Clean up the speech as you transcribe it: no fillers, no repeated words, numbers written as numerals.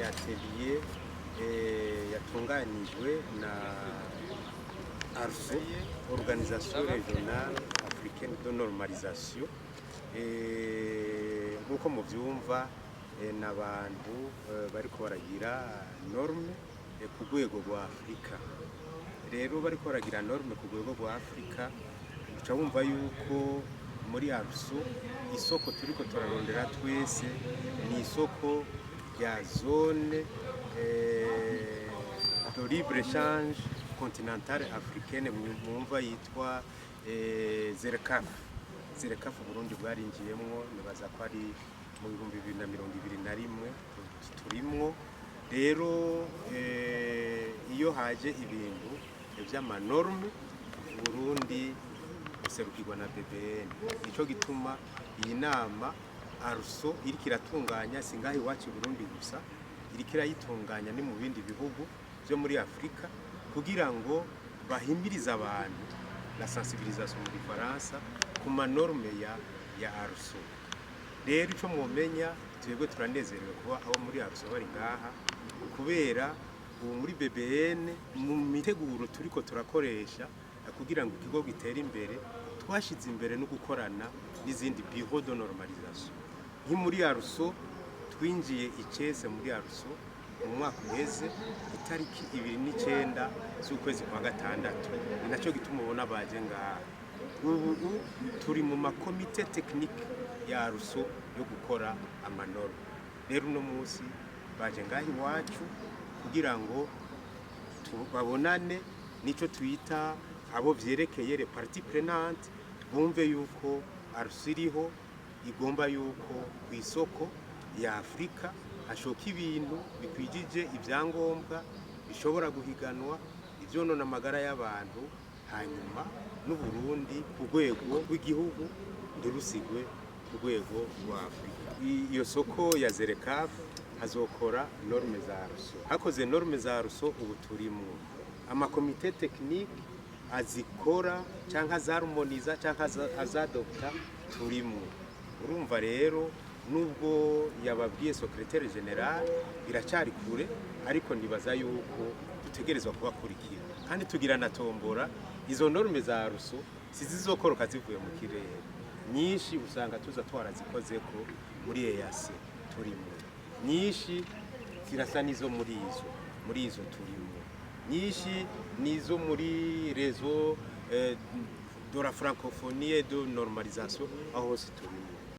atelier yatunganijwe na ARSO, Organisation Régionale Africaine de Normalisation. Nk'uko muvyumva n'abantu bariko baragira norme ku rwego rwa Afrika. Rero bariko baragira norme ku rwego rwa Afrika, uca wumva yuko muri ARSO isoko turiko turarondera twese ni isoko rya zone de libre échange continentale africaine mwumva yitwa ZERCAF Burundi bwarinjiyemwo, nibaza ko ari mu 2021 turimwo. Rero iyo haje ibintu vy'amanorme Burundi buserukirwa na BBN, nico gituma iyi nama ARSO iriko iratunganya singahe iwacu Burundi gusa, iriko irayitunganya ni mu bindi bihugu byo muri Afrika kugira ngo bahimirize abantu, la sensibilisation mu Faransa, ku manorme ya ARSO. Rero ico mwomenya twebwe turanezerewe kuba abo muri ARSO bari ngaha, kubera ubu muri BBN mu miteguro turiko turakoresha kugira ngo ikigo gitere imbere, twashize imbere no gukorana n'izindi bureau de normalisation. Muri ARSO twinjiye icese muri ARSO mu mwaka uheze itariki 29 z'ukwezi kwa gatandatu, ni naco gituma ubona baje ngaha. Ubu turi mu makomite technique ya ARSO yo gukora amanorme. Rero uno munsi baje ngaha iwacu kugira ngo babonane nico twita abo vyerekeye les parties prenantes, bumve yuko ARSO iriho igomba yuko kw'isoko ya Afrika hashoka ibintu bikwijije ibyangombwa bishobora guhiganwa, ivyonona amagara y'abantu, hanyuma n'Uburundi ku rwego rw'igihugu ntirusigwe ku rwego rwa Afrika. Iyo soko ya ZERCAF hazokora norme za ARSO. Hakoze norme za ARSO ubu turimwo amakomite technique azikora canke azarumoniza canke azadopta turimwo. Urumva rero nubwo yababwiye secrétaire général iracari kure, ariko nibaza yuko dutegerezwa kubakurikira kandi tugira na tombora. Izo norme za ARSO sizizokoroka zivuye mu kirere, nyinshi usanga tuza twarazikozeko muri EAC turimo, nyinshi zirasa nizo muri izo turimo, nyinshi nizo muri réseau de la francophonie et de normalisation aho hose turimo.